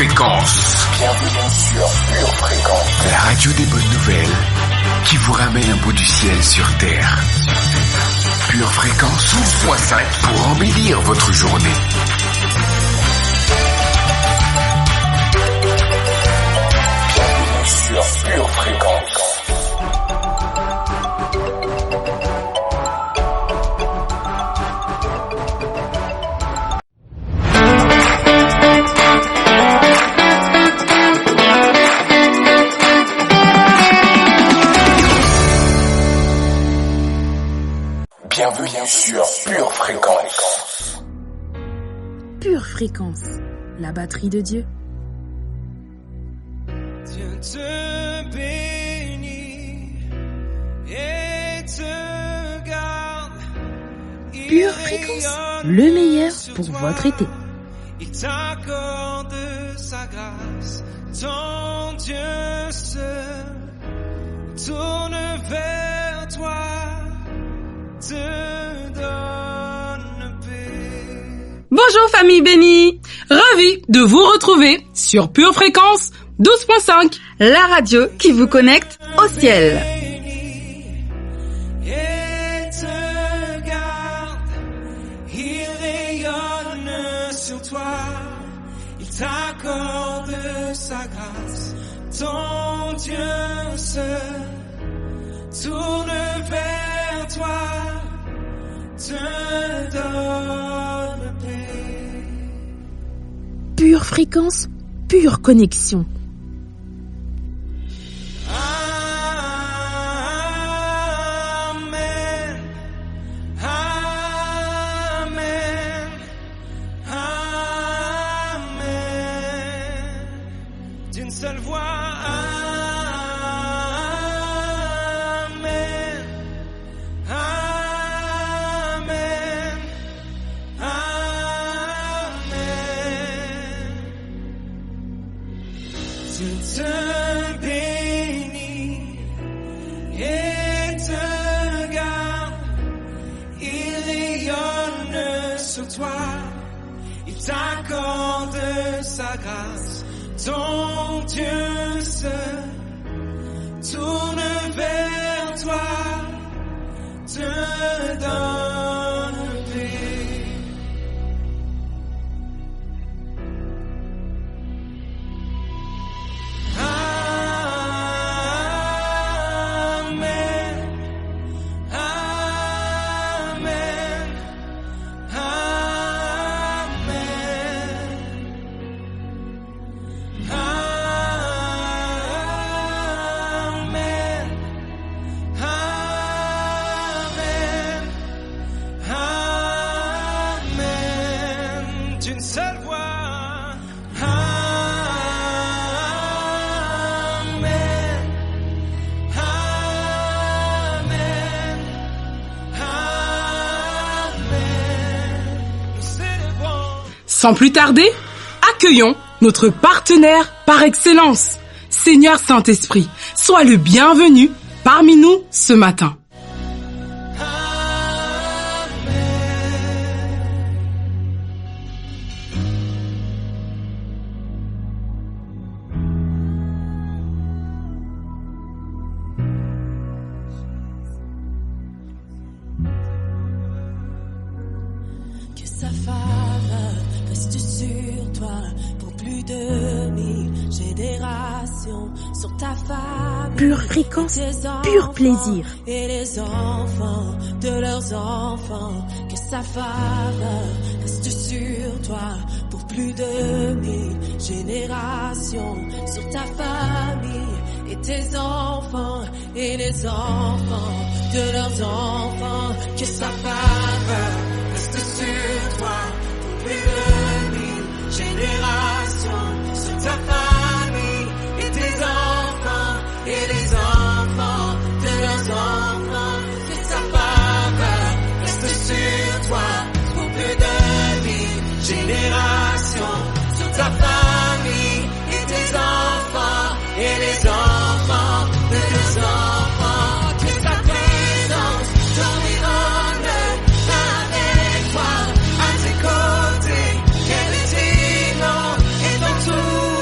Fréquence. Bienvenue sur Pure Fréquence. La radio des bonnes nouvelles qui vous ramène un bout du ciel sur Terre. Pure Fréquence 12.5 pour embellir votre journée. Bienvenue sur Pure Fréquence. Bienvenue sur Pure Fréquence. Pure Fréquence, la batterie de Dieu. Dieu te bénit et te garde. Pure Fréquence, le meilleur pour votre été. Il t'accorde sa grâce, ton Dieu se tourne vers toi, te donne paix. Bonjour famille bénie, ravi de vous retrouver sur Pure Fréquence 12.5, la radio qui vous connecte au ciel. Et te garde, il rayonne sur toi, il t'accorde sa grâce, ton Dieu se tourne vers toi, te donne paix. Pure Fréquence, pure connexion. Amen, amen, amen. D'une seule voix, amen, amen, amen. Dieu te bénit et te garde, il rayonne sur toi, il t'accorde sa grâce, ton Dieu se tourne vers toi, te donne paix. Amen, amen, amen, amen, amen, amen. D'une seule voix, amen, amen, amen. Nous célébrons. Sans plus tarder, accueillons notre partenaire par excellence, Seigneur Saint-Esprit. Sois le bienvenu parmi nous ce matin. Que sa faveur reste sur toi pour plus de 1000 générations, sur ta famille, Pure Fréquence, tes pur enfants plaisir. et les enfants de leurs enfants. Que sa faveur reste sur toi pour plus de 1000 générations, sur ta famille et tes enfants et les enfants de leurs enfants. Que sa faveur reste sur toi pour plus de 1000 générations, sur ta famille et tes enfants et les enfants de leurs enfants. Que sa faveur reste sur toi pour plus de 1000 générations, sur ta famille et tes enfants et les enfants de leurs enfants. Que ta présence domine avec toi, à tes côtés, qu'elle est et dans tout.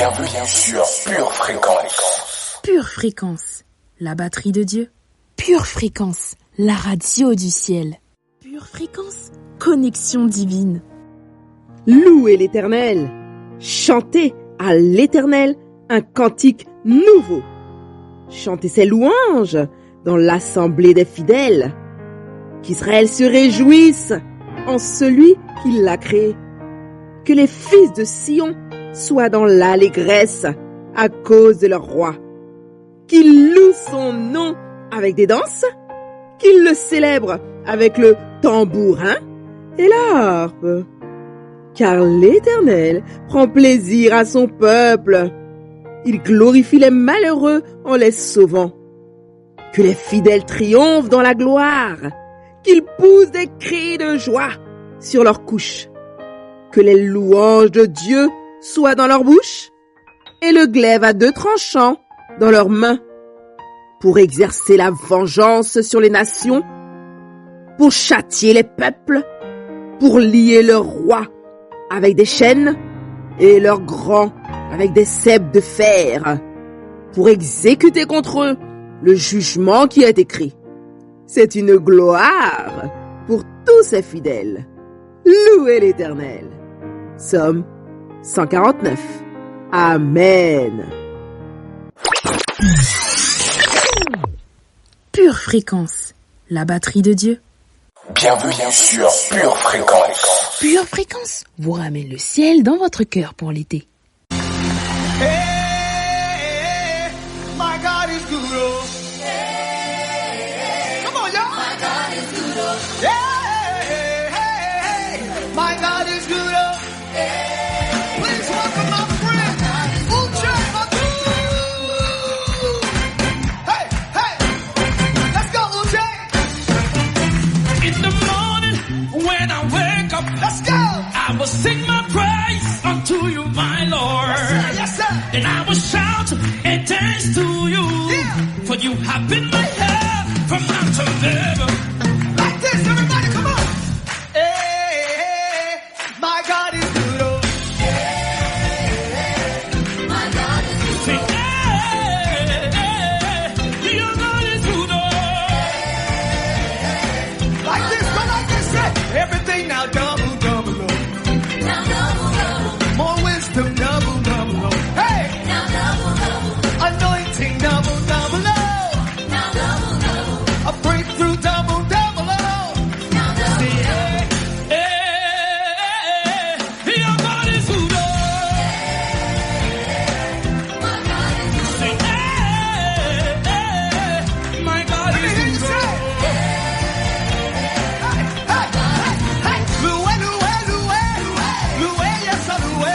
Bienvenue sur Pure Fréquence. Pure Fréquence, la batterie de Dieu. Pure Fréquence, la radio du ciel. Pure Fréquence, connexion divine. Louez l'Éternel. Chantez à l'Éternel un cantique nouveau. Chantez ses louanges dans l'assemblée des fidèles. Qu'Israël se réjouisse en celui qui l'a créé. Que les fils de Sion soient dans l'allégresse à cause de leur roi. Qu'ils louent son nom avec des danses. Qu'ils le célèbrent avec le tambourin et la harpe. Car l'Éternel prend plaisir à son peuple. Il glorifie les malheureux en les sauvant. Que les fidèles triomphent dans la gloire. Qu'ils poussent des cris de joie sur leurs couches. Que les louanges de Dieu soient dans leur bouche et le glaive à 2 tranchants dans leurs mains. Pour exercer la vengeance sur les nations. Pour châtier les peuples. Pour lier leurs rois avec des chaînes et leurs grands avec des ceps de fer, pour exécuter contre eux le jugement qui est écrit. C'est une gloire pour tous ses fidèles. Louez l'Éternel. Psaume 149. Amen. Pure Fréquence, la batterie de Dieu. Bienvenue sur Pure Fréquence. Pure Fréquence vous ramène le ciel dans votre cœur pour l'été. Hey, my God is good. Oh. Come on, y'all. My God is good. Oh. Hey, my God is good. Oh. Please welcome my friend, Uche Matu. Hey, let's go, Uche. In the morning when I wake up, let's go. I will sing my praise unto you, my Lord. Yes, sir. And I will shout and dance to you. Yeah. For you have been my help from mountain river. Like this, everybody, come on. Hey, my God is good. Oh. My God is good. Sing, your God is good. Oh. Like this, go like this, say everything now double. More wisdom, double, oh. Hey! Now double, anointing, double, oh. Now double, a breakthrough, double, oh. Now double, say, hey, your God is good, oh. My God is good. Say, hey, my God is good, oh. Hey, Loué, Loué, Loué, Loué, yes, Loué.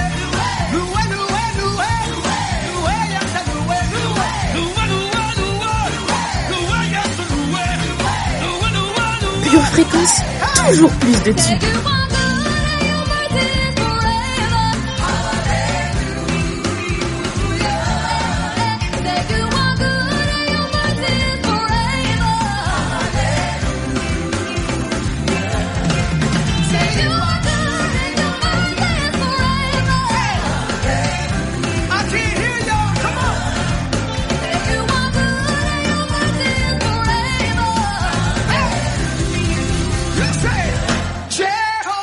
Pure Fréquence, toujours plus de tubes. Jehovah.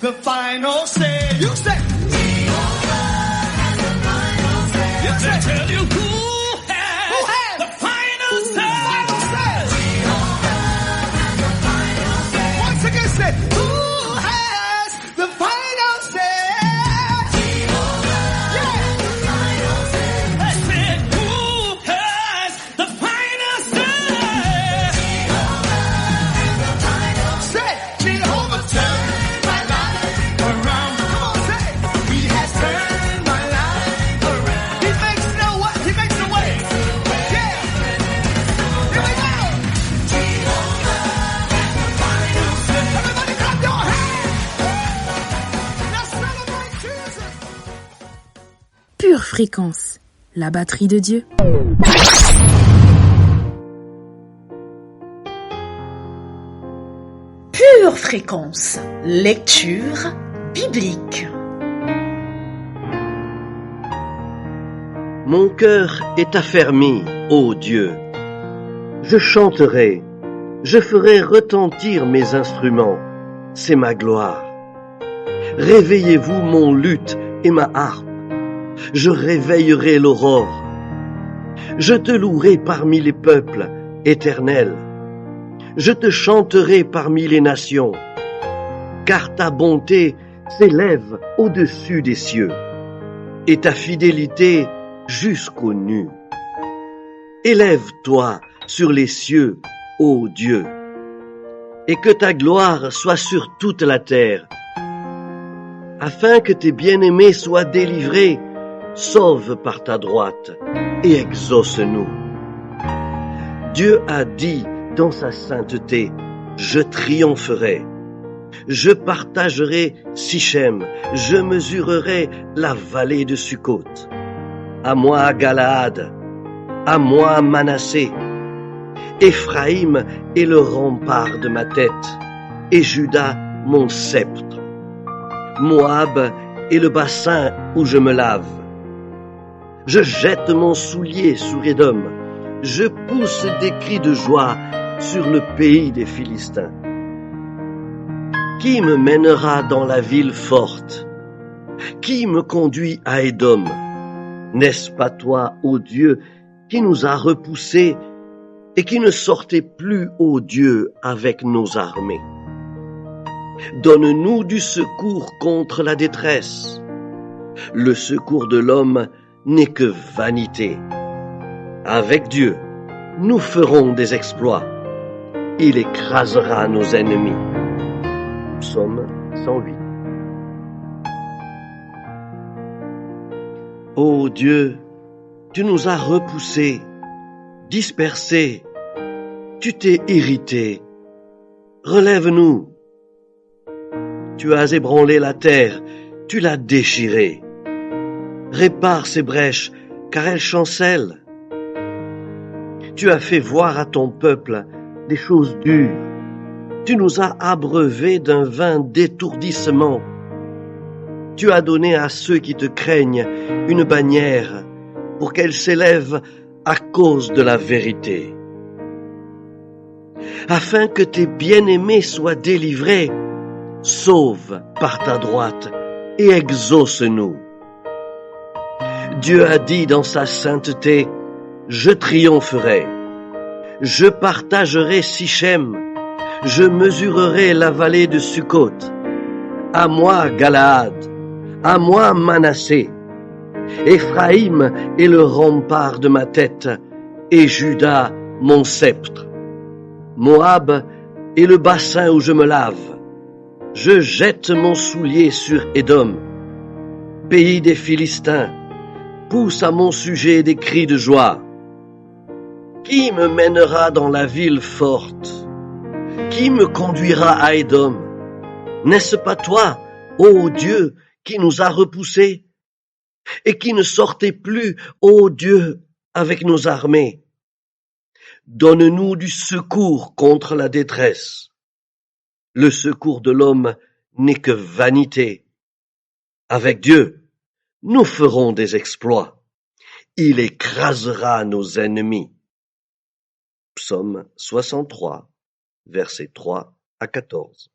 The final say. You say. You say. Tell you who has the final say. Once again, say who has the final say. Yeah. I said who has the final say. Say Jehovah turn. Pure Fréquence, la batterie de Dieu. Pure Fréquence, lecture biblique. Mon cœur est affermi, ô Dieu. Je chanterai, je ferai retentir mes instruments, c'est ma gloire. Réveillez-vous mon luth et ma harpe. Je réveillerai l'aurore. Je te louerai parmi les peuples, Éternel. Je te chanterai parmi les nations, car ta bonté s'élève au-dessus des cieux, et ta fidélité jusqu'aux nues. Élève-toi sur les cieux, ô Dieu, et que ta gloire soit sur toute la terre, afin que tes bien-aimés soient délivrés. Sauve par ta droite et exauce-nous. Dieu a dit dans sa sainteté, je triompherai. Je partagerai Sichem, je mesurerai la vallée de Sukkot. À moi Galaad, à moi Manassé. Éphraïm est le rempart de ma tête, et Juda mon sceptre. Moab est le bassin où je me lave. Je jette mon soulier sur Édom, je pousse des cris de joie sur le pays des Philistins. Qui me mènera dans la ville forte? Qui me conduit à Édom? N'est-ce pas toi, ô Dieu, qui nous a repoussés et qui ne sortait plus, ô Dieu, avec nos armées? Donne-nous du secours contre la détresse. Le secours de l'homme n'est que vanité. Avec Dieu, nous ferons des exploits. Il écrasera nos ennemis. Psaume 108. Ô Dieu, tu nous as repoussés, dispersés, tu t'es irrité. Relève-nous. Tu as ébranlé la terre, tu l'as déchirée. Répare ces brèches, car elles chancellent. Tu as fait voir à ton peuple des choses dures. Tu nous as abreuvés d'un vin d'étourdissement. Tu as donné à ceux qui te craignent une bannière pour qu'elle s'élève à cause de la vérité. Afin que tes bien-aimés soient délivrés, sauve par ta droite et exauce-nous. Dieu a dit dans sa sainteté, je triompherai, je partagerai Sichem, je mesurerai la vallée de Sukkot. À moi Galaad, à moi Manassé. Éphraïm est le rempart de ma tête, et Juda mon sceptre. Moab est le bassin où je me lave. Je jette mon soulier sur Édom. Pays des Philistins, pousse à mon sujet des cris de joie. Qui me mènera dans la ville forte? Qui me conduira à Édom? N'est-ce pas toi, ô Dieu, qui nous a repoussés et qui ne sortait plus, ô Dieu, avec nos armées? donne-nous du secours contre la détresse. Le secours de l'homme n'est que vanité. Avec Dieu, nous ferons des exploits. Il écrasera nos ennemis. Psaume 63, versets 3 à 14.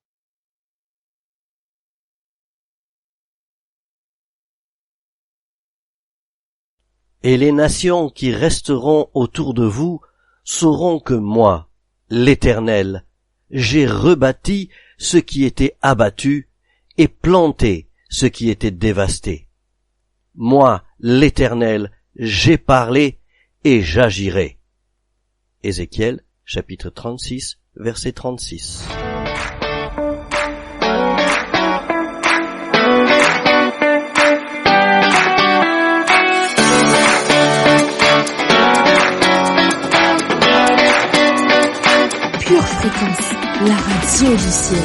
Et les nations qui resteront autour de vous sauront que moi, l'Éternel, j'ai rebâti ce qui était abattu et planté ce qui était dévasté. Moi, l'Éternel, j'ai parlé et j'agirai. Ézéchiel, chapitre 36, verset 36. Pure Fréquence, la radio du ciel.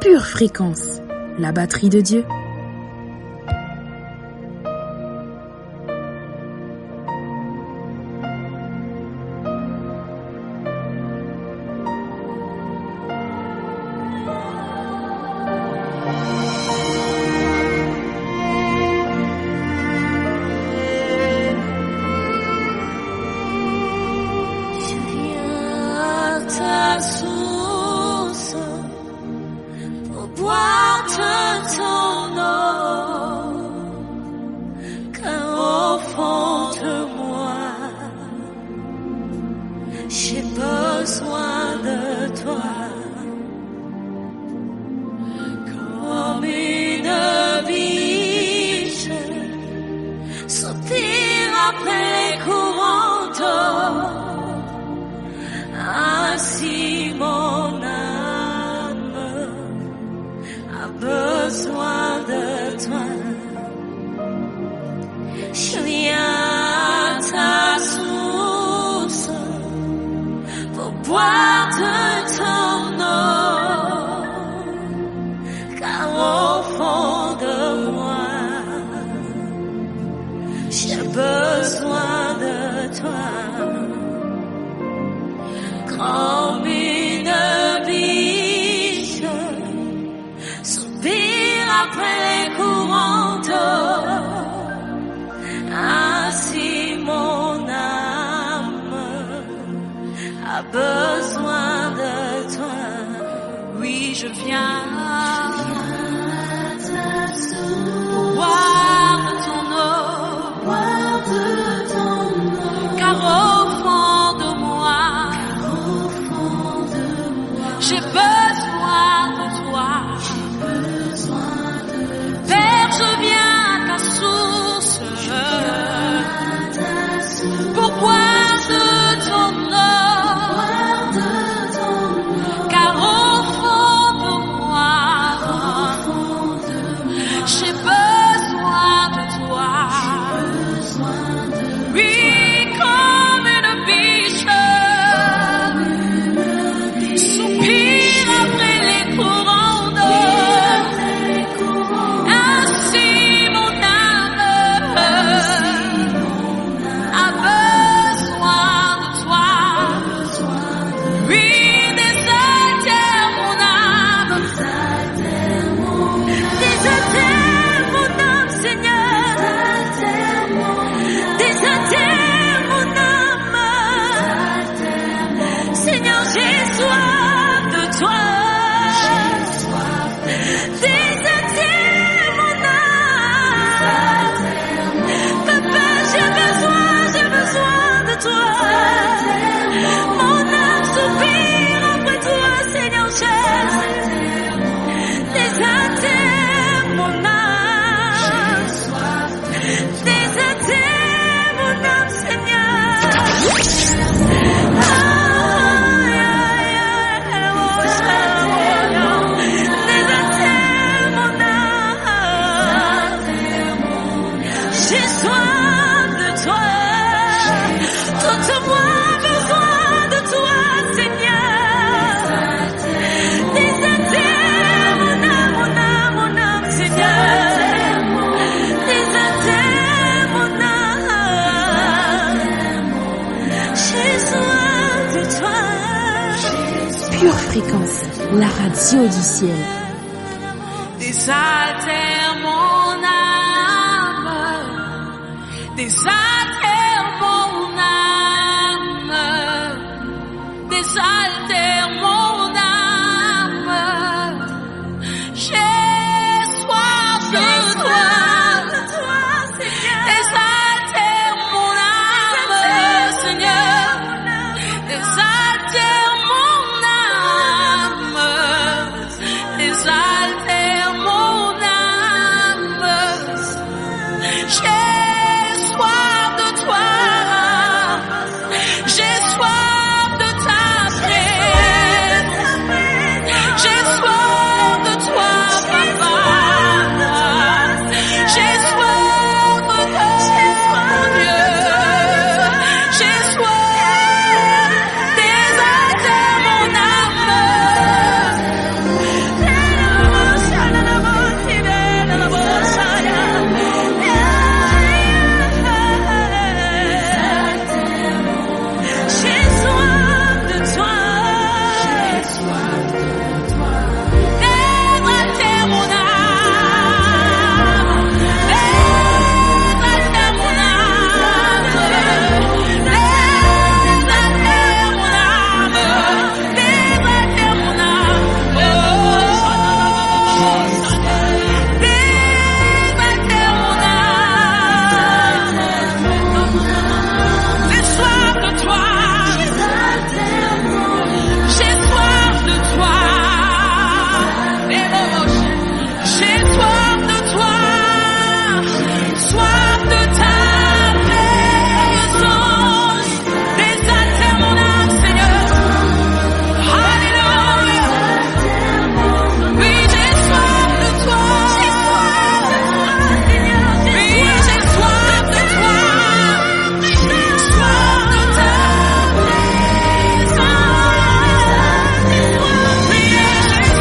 Pure Fréquence, la batterie de Dieu. Besoin de toi, oui je viens boire de ton eau, car au fond de moi, j'ai besoin de toi. Père, je viens à ta source pour boire de ton eau. Car au fond de moi, radio du ciel. Désaltère mon âme, désaltère mon âme, désaltère mon âme. J'ai soif de toi, désaltère mon âme, Seigneur, désaltère mon âme, désaltère mon âme. J'ai soif de toi, j'ai soif de ta présence, j'ai soif de toi, Papa, j'ai soif de toi, mon Dieu, j'ai soif, désaltère mon âme. J'ai soif de toi, désaltère mon âme, désaltère mon âme, désaltère mon âme, désaltère mon âme, désaltère mon âme. J'ai soif de toi, j'ai soif de toi, j'ai soif de toi, soif de ta présence, désaltère mon âme, Seigneur. Alléluia. Oui, j'ai soif de toi, oui, j'ai soif de toi, soif de ta présence. Oui, j'ai soif de toi,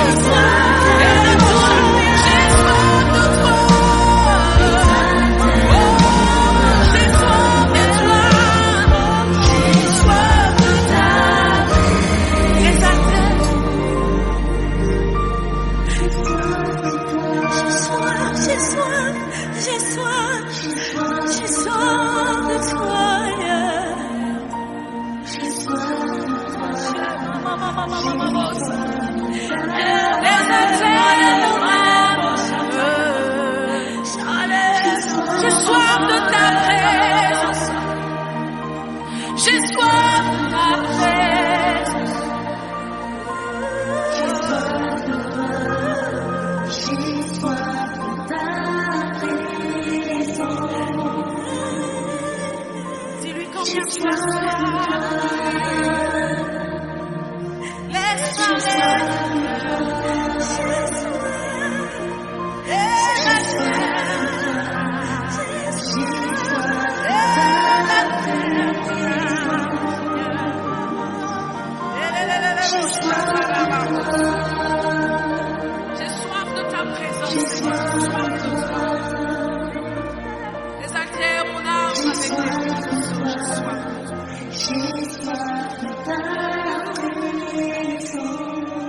j'ai soif de toi, j'ai soif de toi, oh, j'ai soif de toi, j'ai soif de ta présence. J'ai soif, j'ai soif, j'ai soif de toi, j'ai soif de toi, j'ai soif de ta présence, j'ai soif de ta présence. Dis-lui combien tu as soif. Laisse-moi j'ai soif de ta présence, j'ai soif de toi. Désaltère mon âme avec tes présence, j'ai soif de ta présence.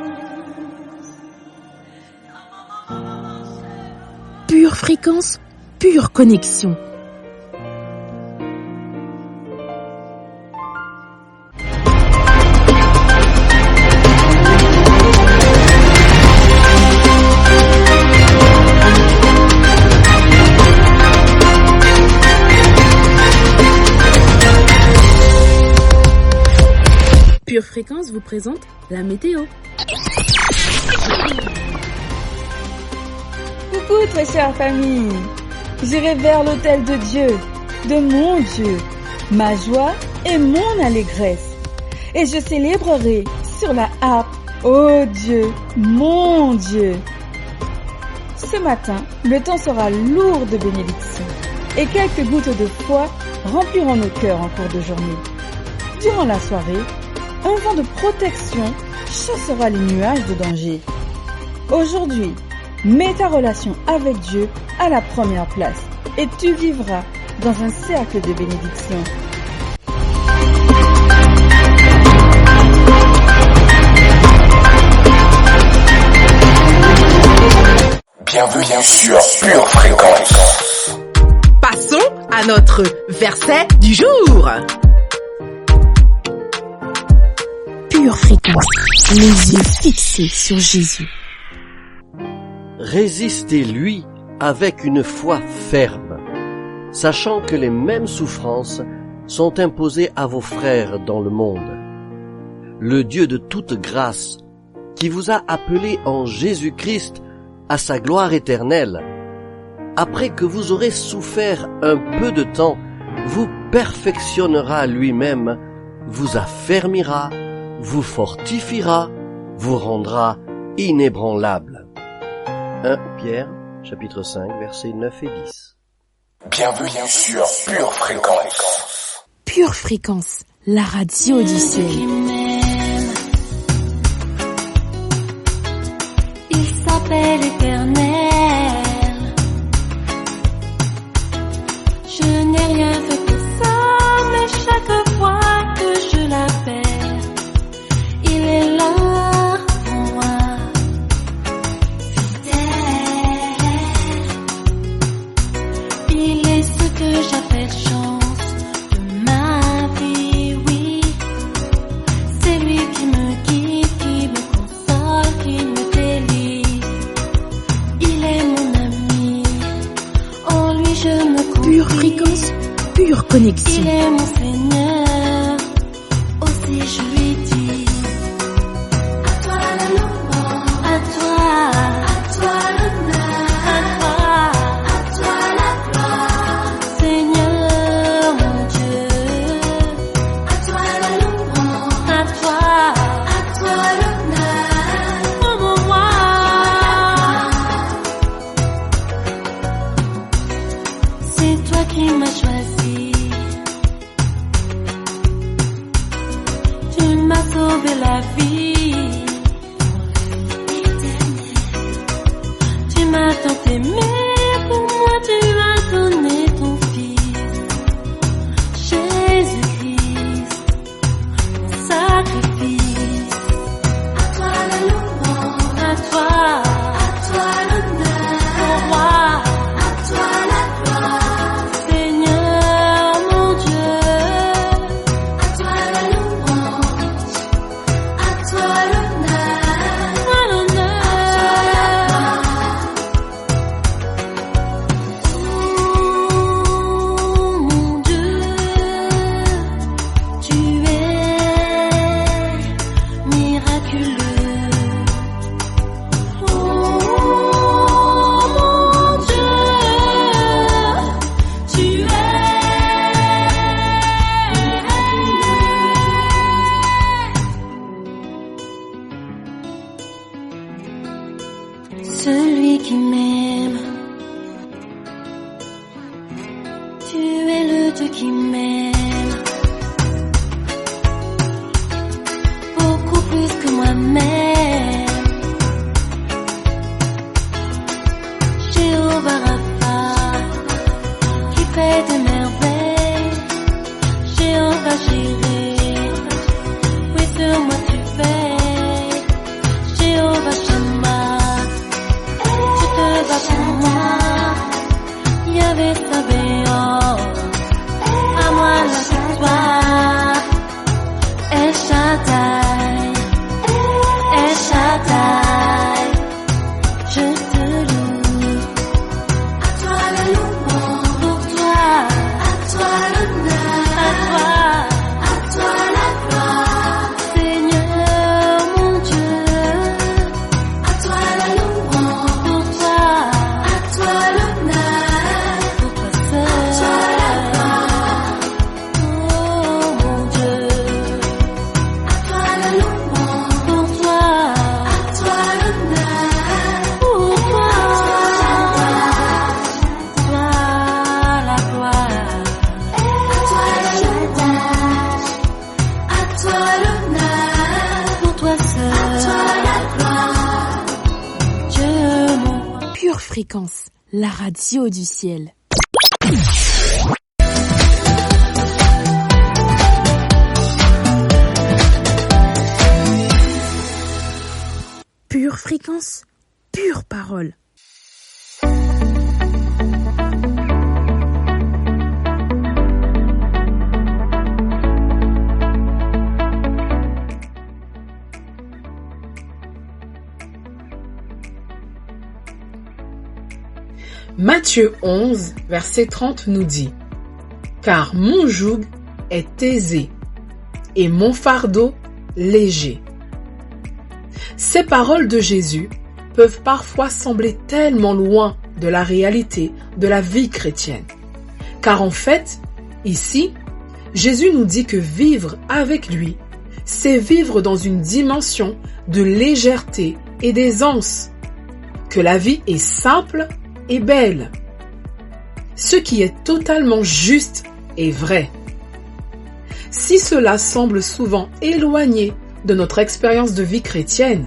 Pure fréquence, pure connexion. Pure Fréquence vous présente la météo. Coucou très chère famille, j'irai vers l'autel de Dieu, de mon Dieu, ma joie et mon allégresse. Et je célébrerai sur la harpe, ô Dieu, mon Dieu. Ce matin, le temps sera lourd de bénédictions et quelques gouttes de foi rempliront nos cœurs en cours de journée. Durant la soirée, un vent de protection chassera les nuages de danger. Aujourd'hui, mets ta relation avec Dieu à la première place et tu vivras dans un cercle de bénédictions. Bienvenue sur Pure Fréquence. Passons à notre verset du jour. Pure Fréquence, les yeux fixés sur Jésus. Résistez-lui avec une foi ferme, sachant que les mêmes souffrances sont imposées à vos frères dans le monde. Le Dieu de toute grâce, qui vous a appelé en Jésus-Christ à sa gloire éternelle, après que vous aurez souffert un peu de temps, vous perfectionnera lui-même, vous affermira, vous fortifiera, vous rendra inébranlable. 1 Pierre, chapitre 5, versets 9 et 10. Bienvenue sur Pure Fréquence. Pure Fréquence, la radio du ciel. Il s'appelle Éternel. Je n'ai rien fait pour ça, mais chaque fois que je l'appelle, il est là pour moi. Fidèle. Il est ce que j'appelle chance de ma vie, oui. C'est lui qui me guide, qui me console, qui me délivre. Il est mon ami, en lui je me confie. Pure Fréquence, pure connexion. Il est mon Seigneur, aussi je lui dis. À toi la louange, à toi l'honneur, à toi la gloire, Seigneur mon Dieu. À toi la louange, à toi l'honneur, pour moi. C'est toi qui m'as choisi. Tu m'as sauvé la vie. Tu m'as tant aimé, pour moi tu as donné ton fils. Jésus-Christ, mon sacrifice. À toi la louange, à toi l'honneur, pour moi. À toi la gloire, Seigneur mon Dieu. À toi la louange, à toi l'honneur, Oh mon Dieu, tu es miraculeux. Oh mon Dieu, tu es celui qui m'aime. Tu es le Dieu qui m'aime, beaucoup plus que moi-même. Jéhovah Rapha, qui fait des merveilles. Jéhovah Jireh, oui sur moi tu fais. Jéhovah Shammah, tu te bats pour moi. Yahvé Sabaoth, à moi la victoire. El Shaddai, El Shaddai, je te loue. À toi la louange, pour toi. À toi l'honneur, à toi la gloire, Seigneur mon Dieu. À toi la louange, pour toi. À toi l'honneur, pour toi seul. À toi la gloire, oh mon Dieu. À toi la louange, pour toi. À toi l'honneur, pour toi. Toi la gloire, à toi l'honneur, pour toi seul. À toi la gloire, Dieu mon. Pure Fréquence, la radio du ciel. Pure Fréquence, pure parole. Matthieu 11, verset 30 nous dit « Car mon joug est aisé et mon fardeau léger. » Ces paroles de Jésus peuvent parfois sembler tellement loin de la réalité de la vie chrétienne. Car en fait, ici, Jésus nous dit que vivre avec lui, c'est vivre dans une dimension de légèreté et d'aisance, que la vie est simple et belle, ce qui est totalement juste et vrai. Si cela semble souvent éloigné de notre expérience de vie chrétienne,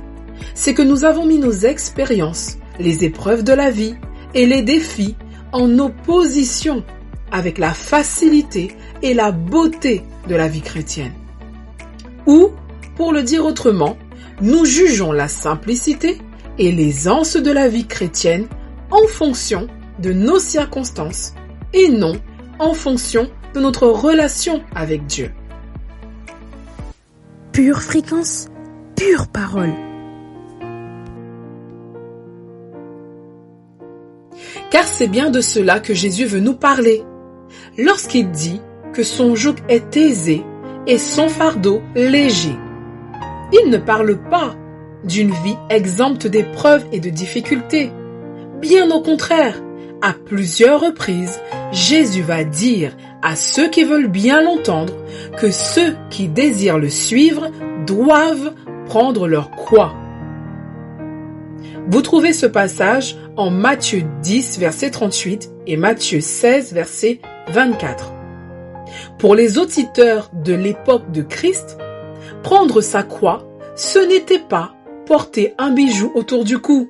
c'est que nous avons mis nos expériences, les épreuves de la vie et les défis en opposition avec la facilité et la beauté de la vie chrétienne. Ou, pour le dire autrement, nous jugeons la simplicité et l'aisance de la vie chrétienne en fonction de nos circonstances et non en fonction de notre relation avec Dieu. Pure fréquence, pure parole. Car c'est bien de cela que Jésus veut nous parler, lorsqu'il dit que son joug est aisé et son fardeau léger. Il ne parle pas d'une vie exempte d'épreuves et de difficultés. Bien au contraire, à plusieurs reprises, Jésus va dire à ceux qui veulent bien l'entendre que ceux qui désirent le suivre doivent prendre leur croix. Vous trouvez ce passage en Matthieu 10, verset 38 et Matthieu 16, verset 24. Pour les auditeurs de l'époque de Christ, prendre sa croix, ce n'était pas porter un bijou autour du cou,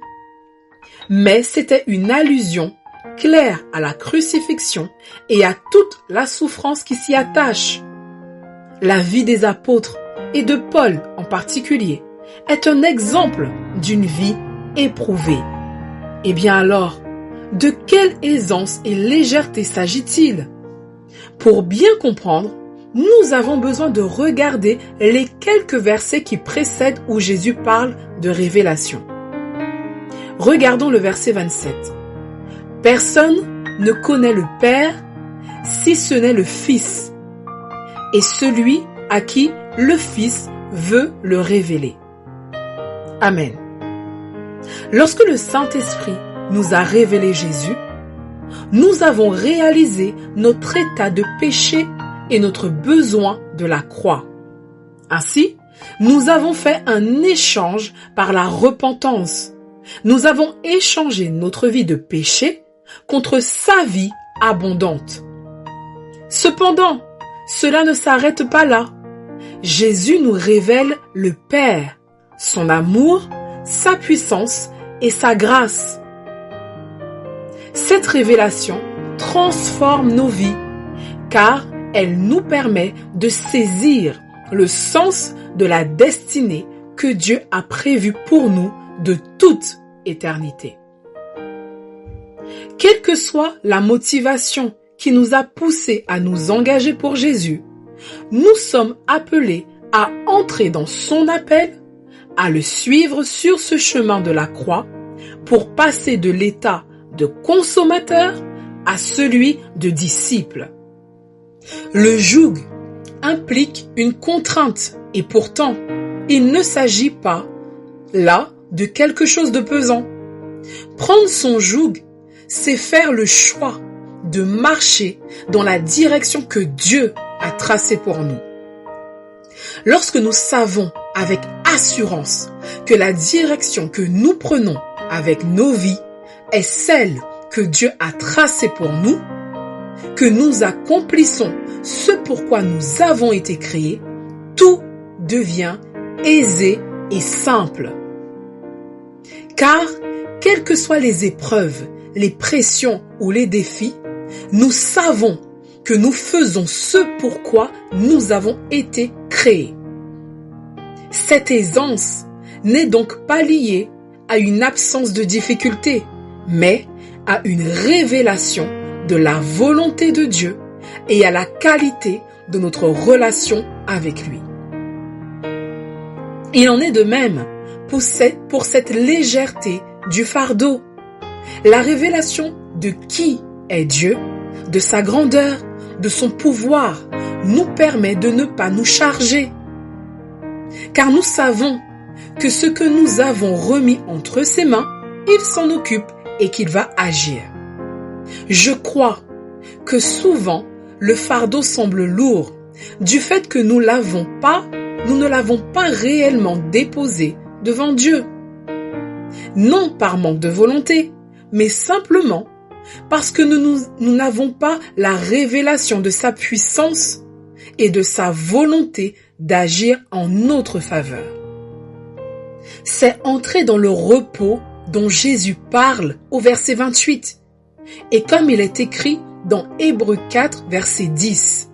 mais c'était une allusion claire à la crucifixion et à toute la souffrance qui s'y attache. La vie des apôtres, et de Paul en particulier, est un exemple d'une vie éprouvée. Eh bien alors, de quelle aisance et légèreté s'agit-il? Pour bien comprendre, nous avons besoin de regarder les quelques versets qui précèdent où Jésus parle de révélation. Regardons le verset 27. « Personne ne connaît le Père si ce n'est le Fils, et celui à qui le Fils veut le révéler. » Amen. Lorsque le Saint-Esprit nous a révélé Jésus, nous avons réalisé notre état de péché et notre besoin de la croix. Ainsi, nous avons fait un échange par la repentance. Nous avons échangé notre vie de péché contre sa vie abondante. Cependant, cela ne s'arrête pas là. Jésus nous révèle le Père, son amour, sa puissance et sa grâce. Cette révélation transforme nos vies, car elle nous permet de saisir le sens de la destinée que Dieu a prévue pour nous de toute éternité. Quelle que soit la motivation qui nous a poussés à nous engager pour Jésus, nous sommes appelés à entrer dans son appel, à le suivre sur ce chemin de la croix pour passer de l'état de consommateur à celui de disciple. Le joug implique une contrainte et pourtant, il ne s'agit pas là de quelque chose de pesant. Prendre son joug, c'est faire le choix de marcher dans la direction que Dieu a tracée pour nous. Lorsque nous savons avec assurance que la direction que nous prenons avec nos vies est celle que Dieu a tracée pour nous, que nous accomplissons ce pourquoi nous avons été créés, tout devient aisé et simple. Car, quelles que soient les épreuves, les pressions ou les défis, nous savons que nous faisons ce pourquoi nous avons été créés. Cette aisance n'est donc pas liée à une absence de difficulté, mais à une révélation de la volonté de Dieu et à la qualité de notre relation avec lui. Il en est de même pour cette légèreté du fardeau. La révélation de qui est Dieu, de sa grandeur, de son pouvoir, nous permet de ne pas nous charger. Car nous savons que ce que nous avons remis entre ses mains, il s'en occupe et qu'il va agir. Je crois que souvent le fardeau semble lourd du fait que nous ne l'avons pas réellement déposé devant Dieu. Non par manque de volonté, mais simplement parce que nous n'avons pas la révélation de sa puissance et de sa volonté d'agir en notre faveur. C'est entrer dans le repos dont Jésus parle au verset 28, et comme il est écrit dans Hébreux 4, verset 10.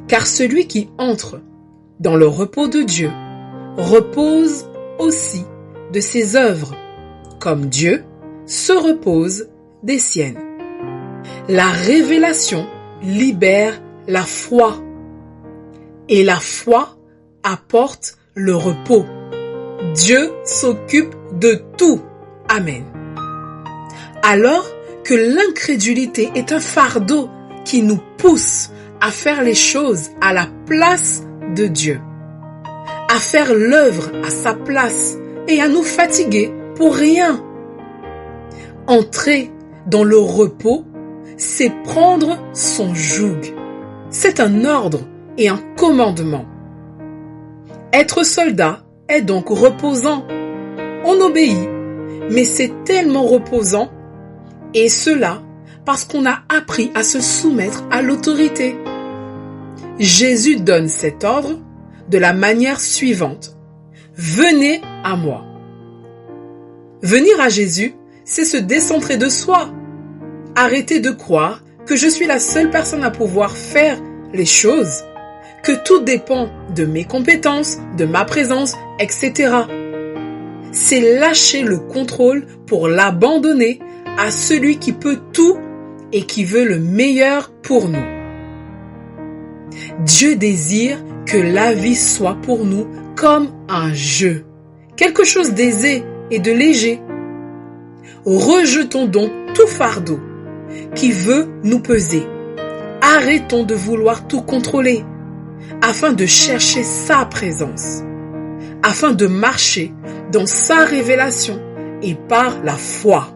Car celui qui entre dans le repos de Dieu repose aussi de ses œuvres, comme Dieu se repose des siennes. La révélation libère la foi, et la foi apporte le repos. Dieu s'occupe de tout. Amen. Alors que l'incrédulité est un fardeau qui nous pousse à faire les choses à la place de Dieu, à faire l'œuvre à sa place et à nous fatiguer pour rien. Entrer dans le repos, c'est prendre son joug. C'est un ordre et un commandement. Être soldat est donc reposant. On obéit, mais c'est tellement reposant, et cela parce qu'on a appris à se soumettre à l'autorité. Jésus donne cet ordre de la manière suivante. Venez à moi. Venir à Jésus, c'est se décentrer de soi. Arrêter de croire que je suis la seule personne à pouvoir faire les choses, que tout dépend de mes compétences, de ma présence, etc. C'est lâcher le contrôle pour l'abandonner à celui qui peut tout et qui veut le meilleur pour nous. Dieu désire que la vie soit pour nous comme un jeu, quelque chose d'aisé et de léger. Rejetons donc tout fardeau qui veut nous peser. Arrêtons de vouloir tout contrôler afin de chercher sa présence, afin de marcher dans sa révélation et par la foi.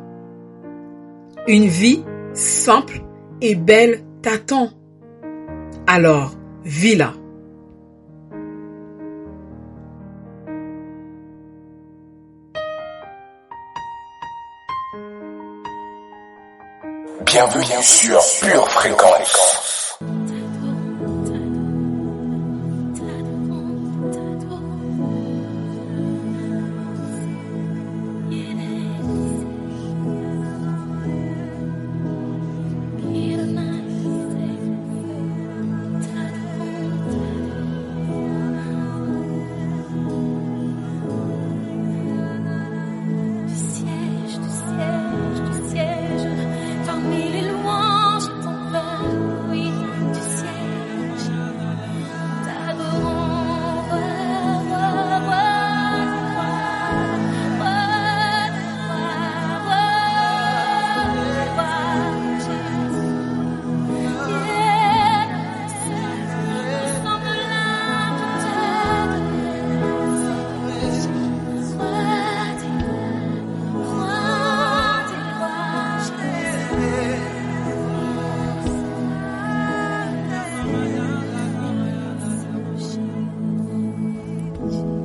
Une vie simple et belle t'attend. Alors, vis-la. Bienvenue sur Pure Fréquence.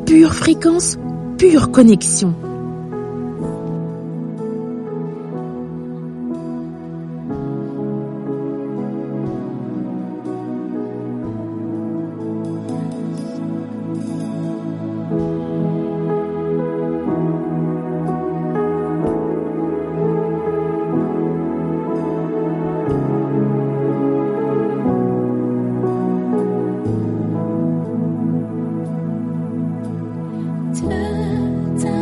Pure fréquence, pure connexion. Ta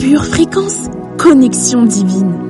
Pure Fréquence, connexion divine.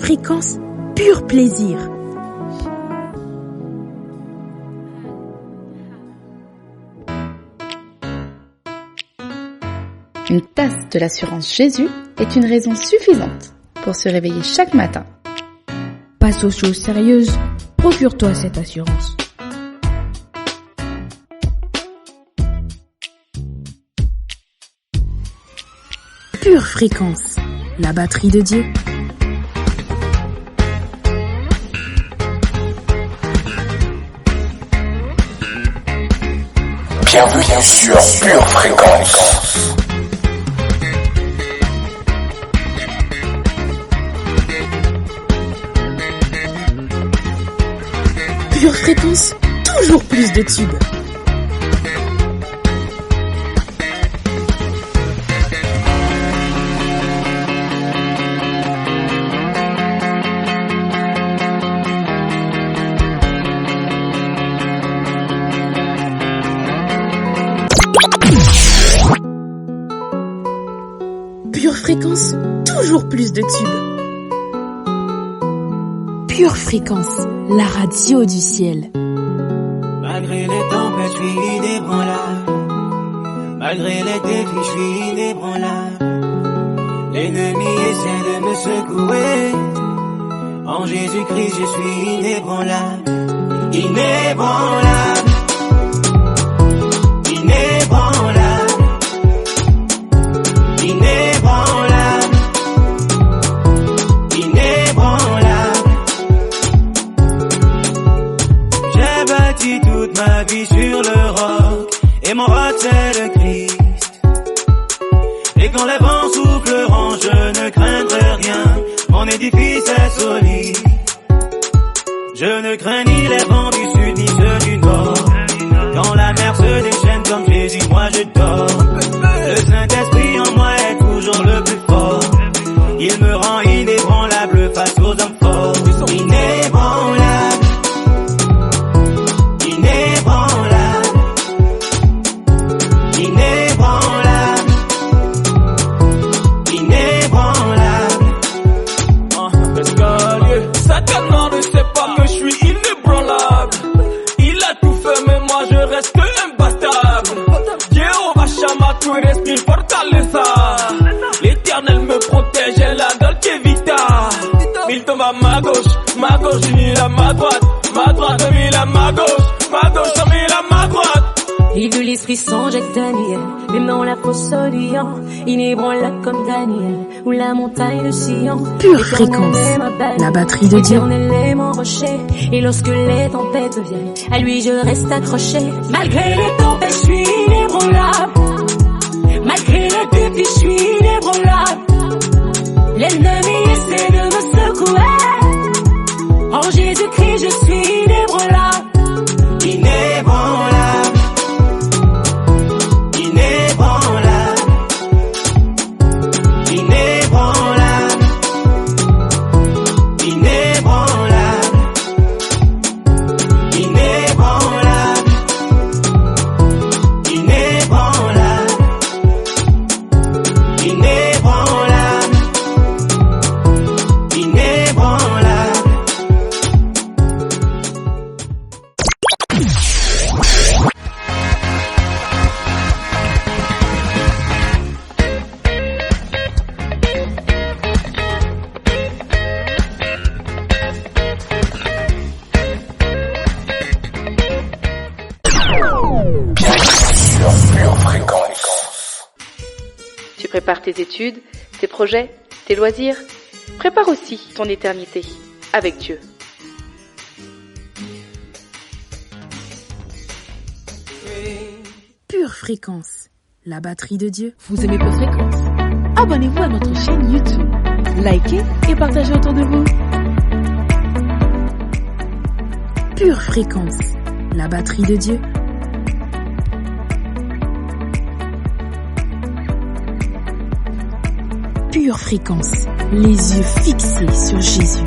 Fréquence, pur plaisir. Une tasse de l'assurance Jésus est une raison suffisante pour se réveiller chaque matin. Passe aux choses sérieuses, procure-toi cette assurance. Pure Fréquence, la batterie de Dieu. Bienvenue sur Pure Fréquence. Pure Fréquence, toujours plus de tubes. Pure Fréquence, toujours plus de tubes. Pure Fréquence, la radio du ciel. Malgré les tempêtes, je suis inébranlable. Malgré les défis, je suis inébranlable. L'ennemi essaie de me secouer. En Jésus-Christ, je suis inébranlable. Inébranlable. Inébranlable. Inébranlable. Inébranlable. J'ai bâti toute ma vie sur le roc, et mon roc c'est le Christ. Et quand les vents souffleront, je ne craindrai rien, mon édifice est solide. Je ne crains ni les vents du sud ni ceux du nord. Quand la mer se déchaîne comme Jésus, moi je dors. Le Saint-Esprit en moi est toujours le plus fort. Il me rend inébranlable face aux hommes forts. Inébranlable. Inébranlable. Inébranlable. Inébranlable. Satanas ne sait pas que je suis inébranlable. Il a tout fait mais moi je reste imbastable. Jéhovah Shammah, tu restes une fortaleza. L'Éternel me protège, elle a Dolce Vita. Il tombe à ma gauche, il à ma droite, il à ma gauche, il à ma droite. Il de l'esprit sans jette Daniel, même dans la fosse au lion, inébranlable comme Daniel, ou la montagne de Sion. Pure Fréquence, la batterie de Dieu. L'Éternel est mon rocher, et lorsque les tempêtes viennent, à lui je reste accroché. Malgré les tempêtes, je suis inébranlable. Malgré les défis, je suis inébranlable. L'ennemi essaie de me secouer. En Jésus-Christ, je suis inébranlable. Inébranlable. Tu prépares tes études, tes projets, tes loisirs. Prépare aussi ton éternité avec Dieu. Pure Fréquence, la batterie de Dieu. Vous aimez Pure Fréquence? Abonnez-vous à notre chaîne YouTube. Likez et partagez autour de vous. Pure Fréquence, la batterie de Dieu. Pure Fréquence, les yeux fixés sur Jésus.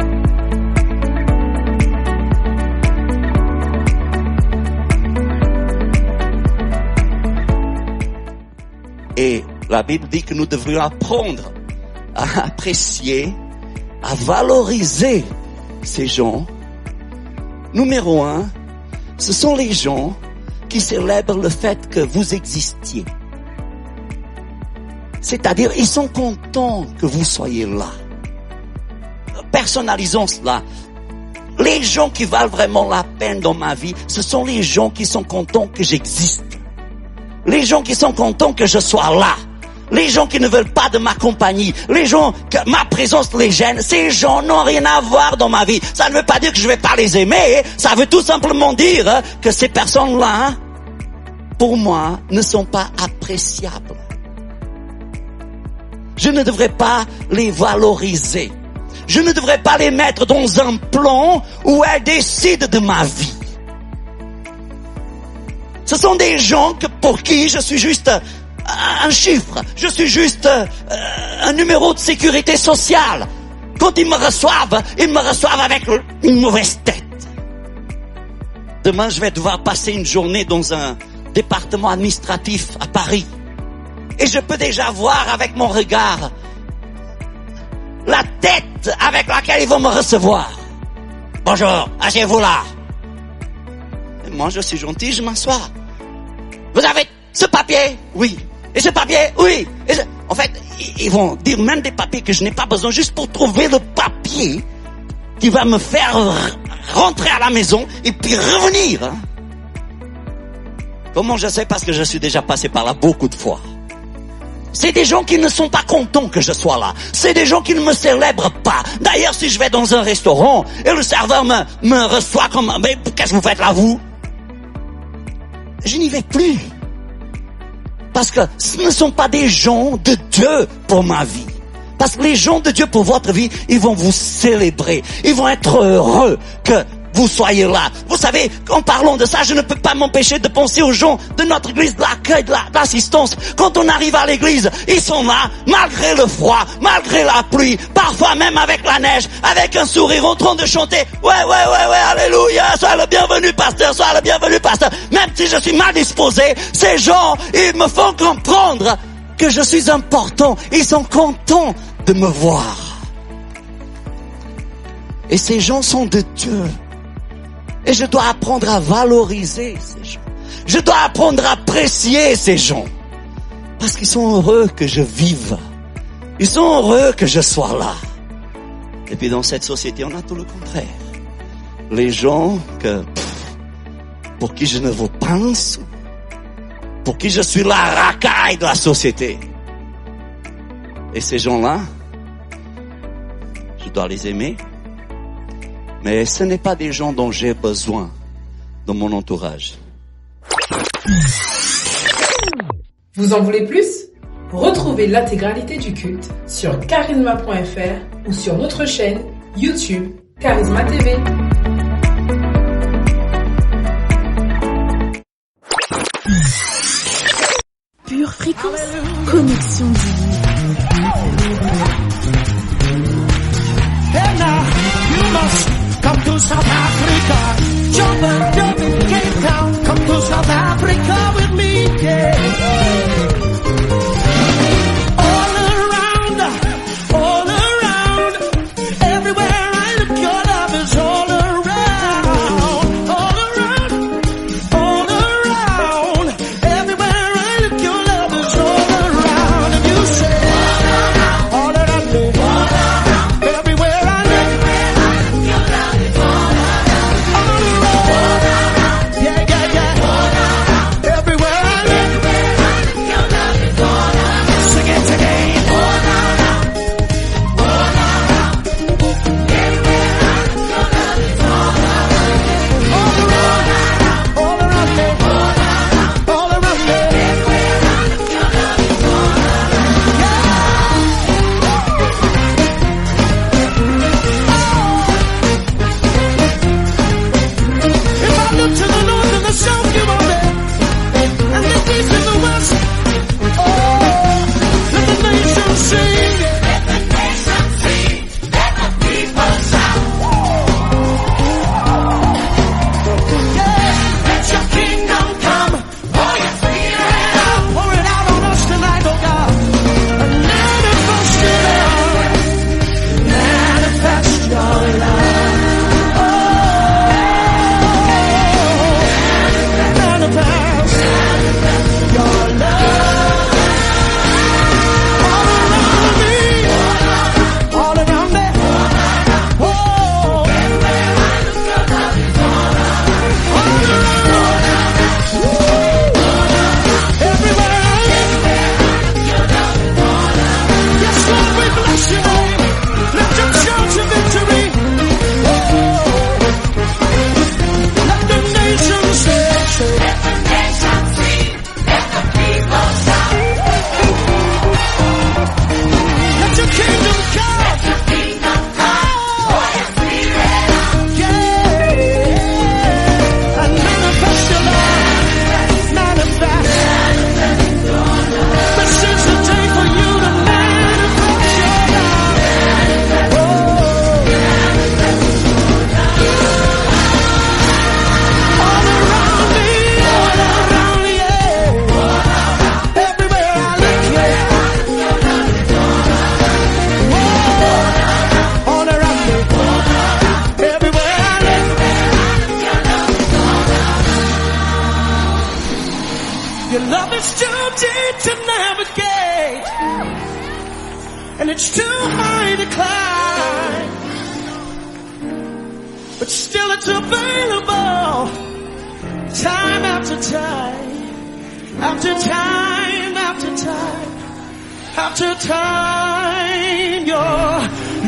Et la Bible dit que nous devrions apprendre à apprécier, à valoriser ces gens. Numéro 1, ce sont les gens qui célèbrent le fait que vous existiez. C'est-à-dire, ils sont contents que vous soyez là. Personnalisons cela. Les gens qui valent vraiment la peine dans ma vie, ce sont les gens qui sont contents que j'existe. Les gens qui sont contents que je sois là. Les gens qui ne veulent pas de ma compagnie. Les gens que ma présence les gêne. Ces gens n'ont rien à voir dans ma vie. Ça ne veut pas dire que je vais pas les aimer. Ça veut tout simplement dire que ces personnes-là, pour moi, ne sont pas appréciables. Je ne devrais pas les valoriser. Je ne devrais pas les mettre dans un plan où elles décident de ma vie. Ce sont des gens pour qui je suis juste un chiffre. Je suis juste un numéro de sécurité sociale. Quand ils me reçoivent avec une mauvaise tête. Demain, je vais devoir passer une journée dans un département administratif à Paris. Et je peux déjà voir avec mon regard la tête avec laquelle ils vont me recevoir. Bonjour, asseyez-vous là. Et moi, je suis gentil, je m'assois. Vous avez ce papier? Oui. Et ce papier? Oui. En fait, ils vont dire même des papiers que je n'ai pas besoin juste pour trouver le papier qui va me faire rentrer à la maison et puis revenir. Hein. Comment je sais? Parce que je suis déjà passé par là beaucoup de fois. C'est des gens qui ne sont pas contents que je sois là. C'est des gens qui ne me célèbrent pas. D'ailleurs, si je vais dans un restaurant et le serveur me reçoit comme... Mais qu'est-ce que vous faites là, vous? Je n'y vais plus. Parce que ce ne sont pas des gens de Dieu pour ma vie. Parce que les gens de Dieu pour votre vie, ils vont vous célébrer. Ils vont être heureux que vous soyez là. Vous savez, en parlant de ça, je ne peux pas m'empêcher de penser aux gens de notre église, de l'accueil, de l'assistance. Quand on arrive à l'église, ils sont là, malgré le froid, malgré la pluie, parfois même avec la neige, avec un sourire en train de chanter. Ouais, alléluia, sois le bienvenu pasteur, sois le bienvenu pasteur. Même si je suis mal disposé, ces gens, ils me font comprendre que je suis important. Ils sont contents de me voir. Et ces gens sont de Dieu. Et je dois apprendre à valoriser ces gens. Je dois apprendre à apprécier ces gens. Parce qu'ils sont heureux que je vive. Ils sont heureux que je sois là. Et puis dans cette société, on a tout le contraire. Les gens pour qui je ne vaux pas un sou. Pour qui je suis la racaille de la société. Et ces gens-là, je dois les aimer. Mais ce n'est pas des gens dont j'ai besoin dans mon entourage. Vous en voulez plus? Retrouvez l'intégralité du culte sur charisma.fr ou sur notre chaîne YouTube Charisma TV. Pure fréquence, connexion divine. Hey now, you must come to South Africa. Jump in Cape Town. Come to South Africa with me, yeah. All around, everywhere I look, your love is all around. All around, everywhere I look, your love is all around. And you say, all around me, everywhere I look, your love is all around. All around. deep to navigate, and it's too high to climb, but still it's available, time after time, after time, after time, after time. Your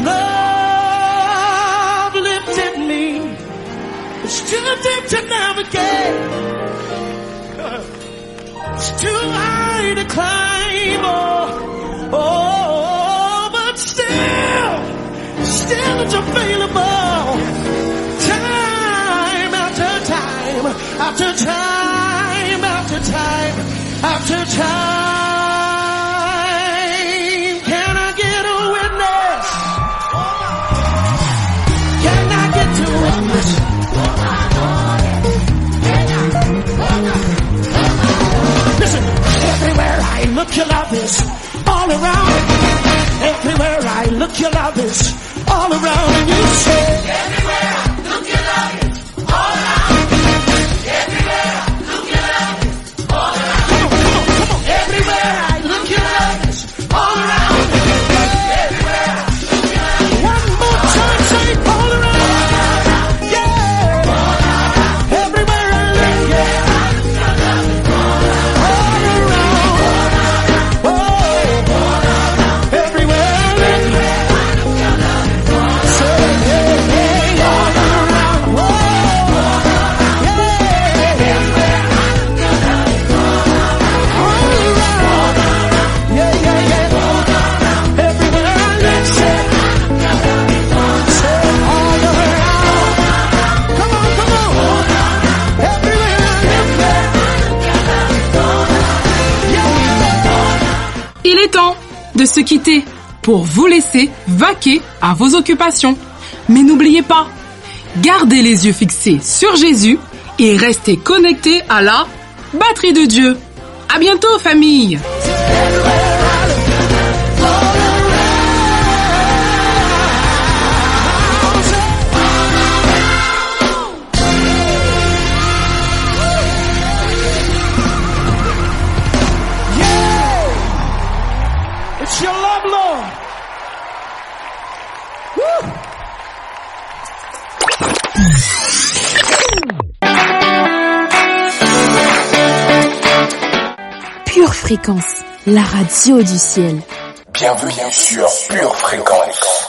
love lifted me. It's too deep to navigate, it's too high to climb, but still it's available, time after time, after time, after time, after time. Can I get a witness? Can I get to witness? Listen, everywhere I look, your love is all around. Everywhere I look, your love is all around. And you say, everywhere I look, your love is all around. Everywhere I look, your love is all around. Come on, come on, come on. Everywhere I look, your love is all around. Everywhere I look, your love is one more time, say all around. Yeah. Everywhere I look, yeah. Il est temps de se quitter pour vous laisser vaquer à vos occupations. Mais n'oubliez pas, gardez les yeux fixés sur Jésus et restez connectés à la batterie de Dieu. À bientôt, famille! It's your love, Lord. Woo. Pure Fréquence, la radio du ciel. Bienvenue sur Pure Fréquence.